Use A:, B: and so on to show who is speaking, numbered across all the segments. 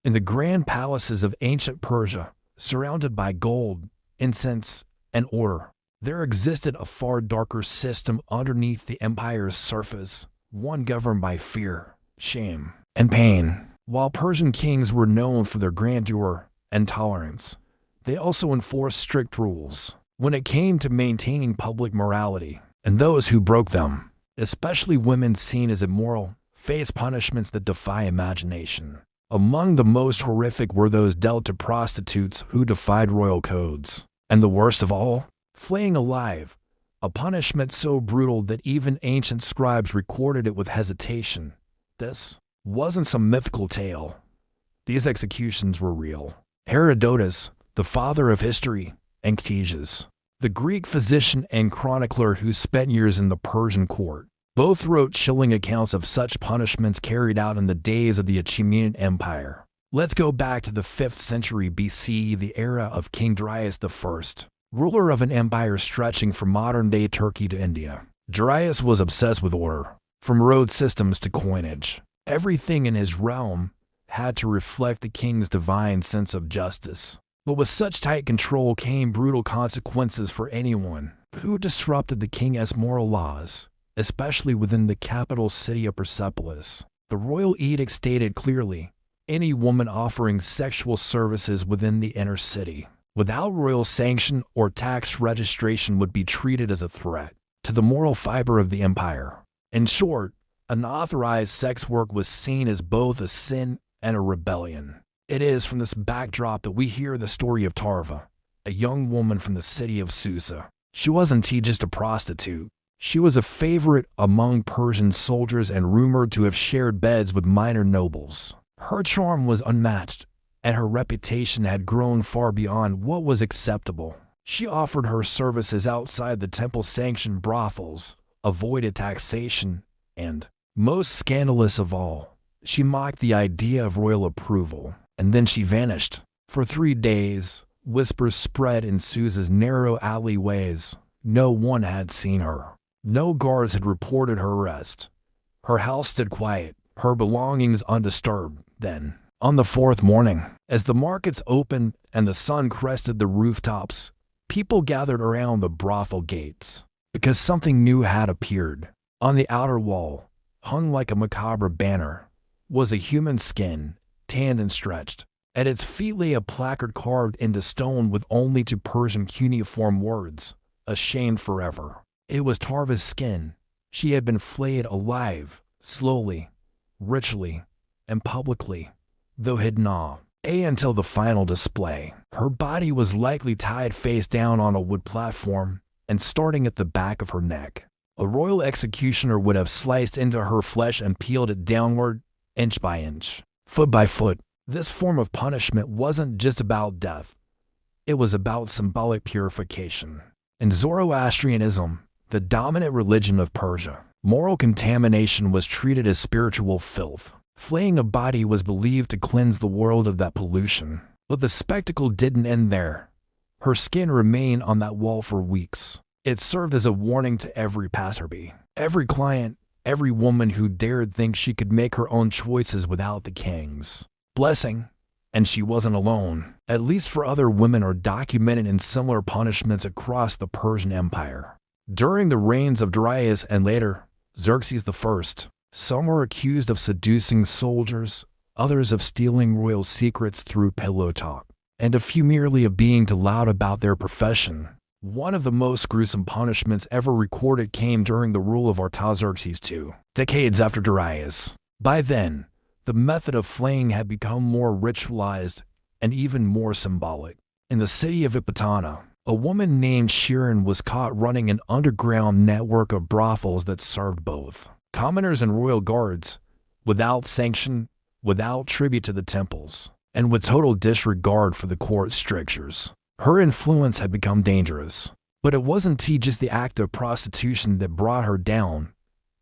A: In the grand palaces of ancient Persia, surrounded by gold, incense, and order, there existed a far darker system underneath the empire's surface, one governed by fear, shame, and pain. While Persian kings were known for their grandeur and tolerance, they also enforced strict rules when it came to maintaining public morality, and those who broke them, especially women seen as immoral, faced punishments that defy imagination. Among the most horrific were those dealt to prostitutes who defied royal codes. And the worst of all, flaying alive, a punishment so brutal that even ancient scribes recorded it with hesitation. This wasn't some mythical tale. These executions were real. Herodotus, the father of history, and Ctesias, the Greek physician and chronicler who spent years in the Persian court, both wrote chilling accounts of such punishments carried out in the days of the Achaemenid Empire. Let's go back to the 5th century BC, the era of King Darius I, ruler of an empire stretching from modern-day Turkey to India. Darius was obsessed with order, from road systems to coinage. Everything in his realm had to reflect the king's divine sense of justice. But with such tight control came brutal consequences for anyone who disrupted the king's moral laws, especially within the capital city of Persepolis. The royal edict stated clearly, any woman offering sexual services within the inner city, without royal sanction or tax registration, would be treated as a threat to the moral fiber of the empire. In short, unauthorized sex work was seen as both a sin and a rebellion. It is from this backdrop that we hear the story of Tarva, a young woman from the city of Susa. She wasn't just a prostitute. She was a favorite among Persian soldiers and rumored to have shared beds with minor nobles. Her charm was unmatched, and her reputation had grown far beyond what was acceptable. She offered her services outside the temple-sanctioned brothels, avoided taxation, and, most scandalous of all, she mocked the idea of royal approval. And then she vanished. For 3 days, whispers spread in Susa's narrow alleyways. No one had seen her. No guards had reported her arrest. Her house stood quiet, her belongings undisturbed. Then, on the 4th morning, as the markets opened and the sun crested the rooftops, people gathered around the brothel gates, because something new had appeared. On the outer wall, hung like a macabre banner, was a human skin, tanned and stretched. At its feet lay a placard carved into stone with only 2 Persian cuneiform words, "Ashamed forever." It was Tarva's skin. She had been flayed alive, slowly, ritually, and publicly, though hidden until the final display. Her body was likely tied face down on a wood platform and starting at the back of her neck. A royal executioner would have sliced into her flesh and peeled it downward, inch by inch, foot by foot. This form of punishment wasn't just about death. It was about symbolic purification. In Zoroastrianism, the dominant religion of Persia, moral contamination was treated as spiritual filth. Flaying a body was believed to cleanse the world of that pollution. But the spectacle didn't end there. Her skin remained on that wall for weeks. It served as a warning to every passerby, every client, every woman who dared think she could make her own choices without the king's blessing. And she wasn't alone. At least for other women are documented in similar punishments across the Persian Empire. During the reigns of Darius and later, Xerxes I, some were accused of seducing soldiers, others of stealing royal secrets through pillow talk, and a few merely of being too loud about their profession. One of the most gruesome punishments ever recorded came during the rule of Artaxerxes II, decades after Darius. By then, the method of flaying had become more ritualized and even more symbolic. In the city of Epatana, a woman named Shiran was caught running an underground network of brothels that served both commoners and royal guards, without sanction, without tribute to the temples, and with total disregard for the court strictures. Her influence had become dangerous. But it wasn't just the act of prostitution that brought her down.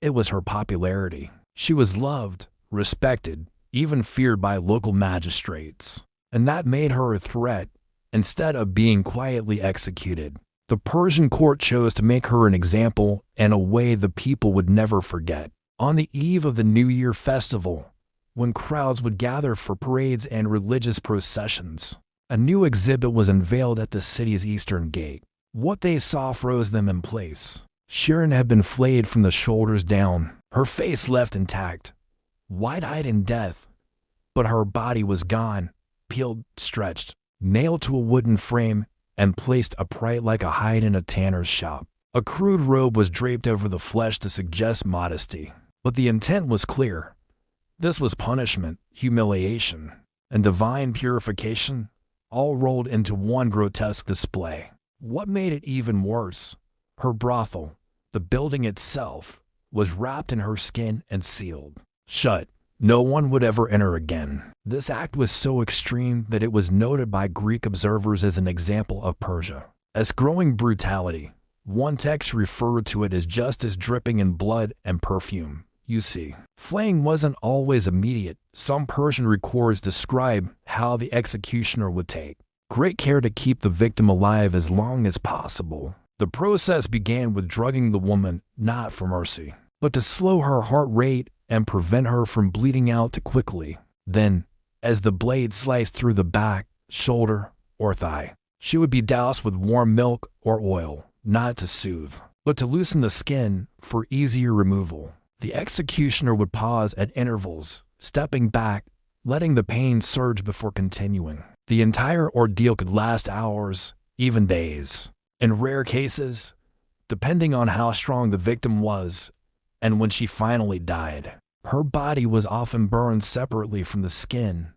A: It was her popularity. She was loved, respected, even feared by local magistrates. And that made her a threat. Instead of being quietly executed, the Persian court chose to make her an example in a way the people would never forget. On the eve of the New Year festival, when crowds would gather for parades and religious processions. A new exhibit was unveiled at the city's eastern gate. What they saw froze them in place. Shiran had been flayed from the shoulders down, her face left intact, wide-eyed in death, but her body was gone, peeled, stretched, nailed to a wooden frame, and placed upright like a hide in a tanner's shop. A crude robe was draped over the flesh to suggest modesty, but the intent was clear. This was punishment, humiliation, and divine purification, all rolled into one grotesque display. What made it even worse? Her brothel, the building itself, was wrapped in her skin and sealed shut. No one would ever enter again. This act was so extreme that it was noted by Greek observers as an example of Persia as growing brutality. One text referred to it as justice dripping in blood and perfume. You see, flaying wasn't always immediate. Some Persian records describe how the executioner would take great care to keep the victim alive as long as possible. The process began with drugging the woman, not for mercy, but to slow her heart rate and prevent her from bleeding out too quickly. Then, as the blade sliced through the back, shoulder, or thigh, she would be doused with warm milk or oil, not to soothe, but to loosen the skin for easier removal. The executioner would pause at intervals, stepping back, letting the pain surge before continuing. The entire ordeal could last hours, even days. In rare cases, depending on how strong the victim was, and when she finally died, her body was often burned separately from the skin,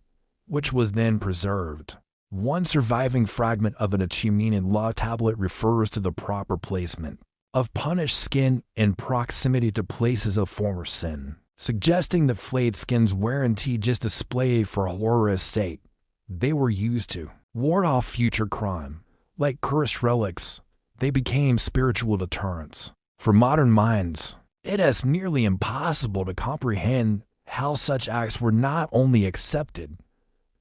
A: which was then preserved. One surviving fragment of an Achaemenid law tablet refers to the proper placement of punished skin in proximity to places of former sin, suggesting that flayed skins weren't just displayed for horror's sake. They were used to ward off future crime. Like cursed relics, they became spiritual deterrents. For modern minds, it is nearly impossible to comprehend how such acts were not only accepted,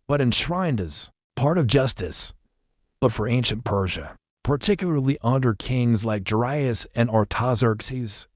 A: but enshrined as part of justice. But for ancient Persia, particularly under kings like Darius and Artaxerxes,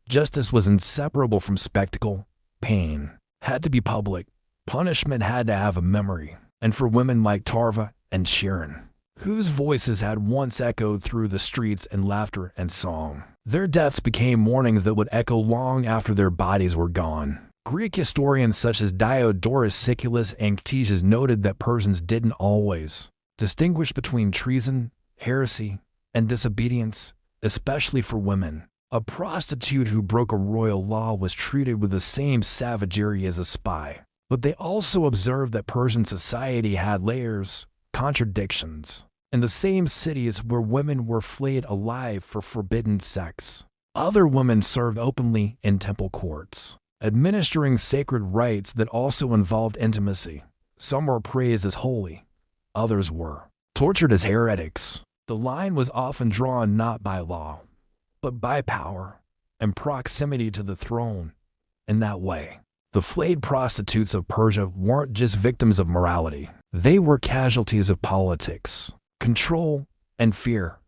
A: justice was inseparable from spectacle. Pain had to be public. Punishment had to have a memory. And for women like Tarva and Shiran, whose voices had once echoed through the streets in laughter and song, their deaths became mournings that would echo long after their bodies were gone. Greek historians such as Diodorus Siculus and Ctesias noted that Persians didn't always distinguish between treason, heresy, and disobedience, especially for women. A prostitute who broke a royal law was treated with the same savagery as a spy. But they also observed that Persian society had layers, contradictions. In the same cities where women were flayed alive for forbidden sex, other women served openly in temple courts, administering sacred rites that also involved intimacy. Some were praised as holy, others were tortured as heretics. The line was often drawn not by law, but by power and proximity to the throne. In that way, the flayed prostitutes of Persia weren't just victims of morality. They were casualties of politics, control, and fear.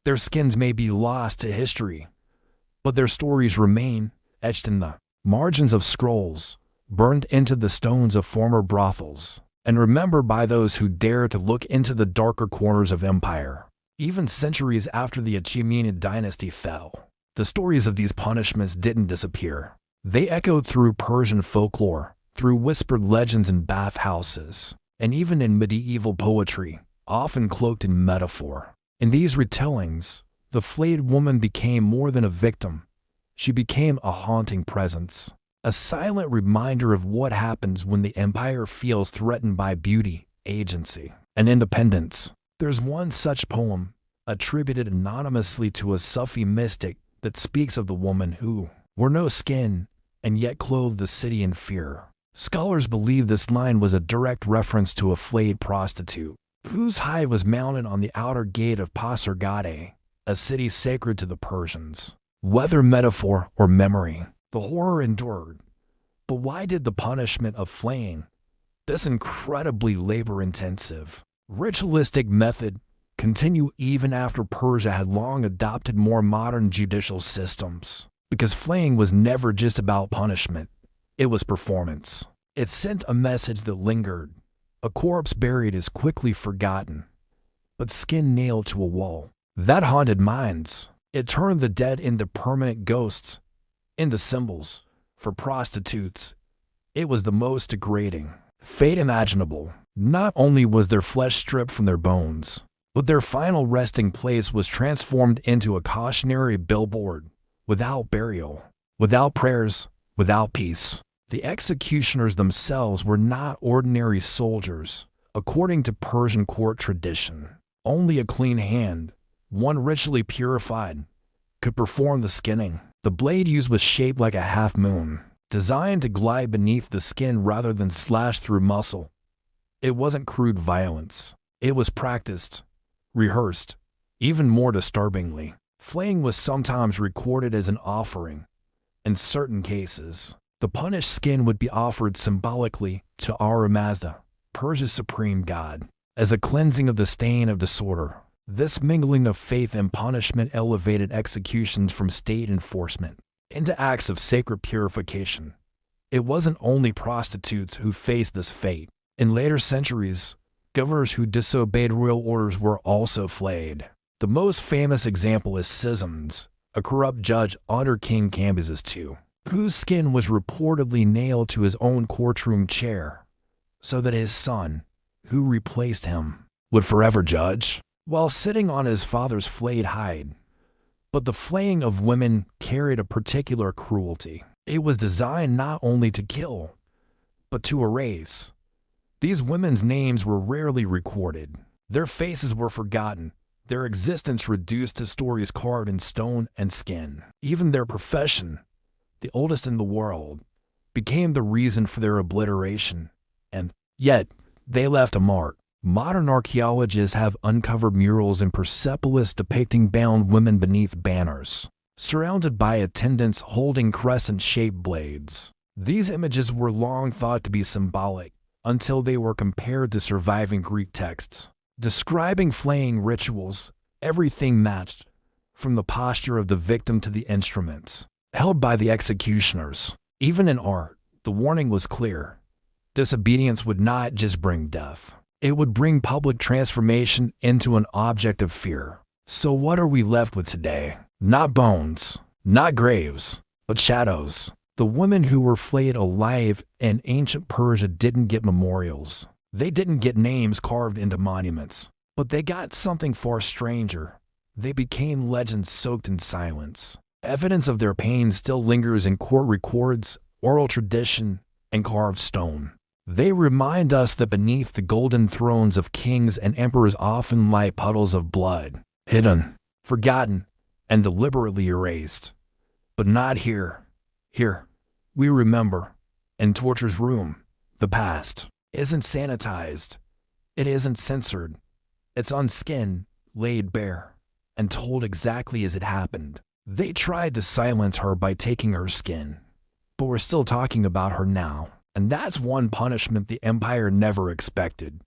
A: Their skins may be lost to history, but their stories remain etched in the margins of scrolls, burned into the stones of former brothels, and remembered by those who dare to look into the darker corners of empire. Even centuries after the Achaemenid dynasty fell, the stories of these punishments didn't disappear. They echoed through Persian folklore, through whispered legends in bathhouses, and even in medieval poetry, often cloaked in metaphor. In these retellings, the flayed woman became more than a victim. She became a haunting presence, a silent reminder of what happens when the empire feels threatened by beauty, agency, and independence. There's one such poem, attributed anonymously to a Sufi mystic, that speaks of the woman who wore no skin and yet clothed the city in fear. Scholars believe this line was a direct reference to a flayed prostitute, whose hide was mounted on the outer gate of Pasargadae, a city sacred to the Persians. Whether metaphor or memory, the horror endured. But why did the punishment of flaying, this incredibly labor-intensive, ritualistic method, continue even after Persia had long adopted more modern judicial systems? Because flaying was never just about punishment, it was performance. It sent a message that lingered. A corpse buried is quickly forgotten, but skin nailed to a wall, that haunted minds. It turned the dead into permanent ghosts, into symbols. For prostitutes, it was the most degrading fate imaginable. Not only was their flesh stripped from their bones, but their final resting place was transformed into a cautionary billboard, without burial, without prayers, without peace. The executioners themselves were not ordinary soldiers. According to Persian court tradition, only a clean hand, one ritually purified, could perform the skinning. The blade used was shaped like a half-moon, designed to glide beneath the skin rather than slash through muscle. It wasn't crude violence. It was practiced, rehearsed. Even more disturbingly, flaying was sometimes recorded as an offering. In certain cases, the punished skin would be offered symbolically to Ahura Mazda, Persia's supreme god, as a cleansing of the stain of disorder. This mingling of faith and punishment elevated executions from state enforcement into acts of sacred purification. It wasn't only prostitutes who faced this fate. In later centuries, governors who disobeyed royal orders were also flayed. The most famous example is Sisms, a corrupt judge under King Cambyses II, whose skin was reportedly nailed to his own courtroom chair, so that his son, who replaced him, would forever judge, while sitting on his father's flayed hide. But the flaying of women carried a particular cruelty. It was designed not only to kill, but to erase. These women's names were rarely recorded. Their faces were forgotten, their existence reduced to stories carved in stone and skin. Even their profession, the oldest in the world, became the reason for their obliteration, and yet they left a mark. Modern archaeologists have uncovered murals in Persepolis depicting bound women beneath banners, surrounded by attendants holding crescent-shaped blades. These images were long thought to be symbolic until they were compared to surviving Greek texts. Describing flaying rituals, everything matched, from the posture of the victim to the instruments held by the executioners. Even in art, the warning was clear. Disobedience would not just bring death. It would bring public transformation into an object of fear. So what are we left with today? Not bones, not graves, but shadows. The women who were flayed alive in ancient Persia didn't get memorials. They didn't get names carved into monuments. But they got something far stranger. They became legends soaked in silence. Evidence of their pain still lingers in court records, oral tradition, and carved stone. They remind us that beneath the golden thrones of kings and emperors often lie puddles of blood, hidden, forgotten, and deliberately erased. But not here. Here, we remember. In torture's room, the past isn't sanitized. It isn't censored. It's unskinned, laid bare, and told exactly as it happened. They tried to silence her by taking her skin, but we're still talking about her now. And that's one punishment the empire never expected.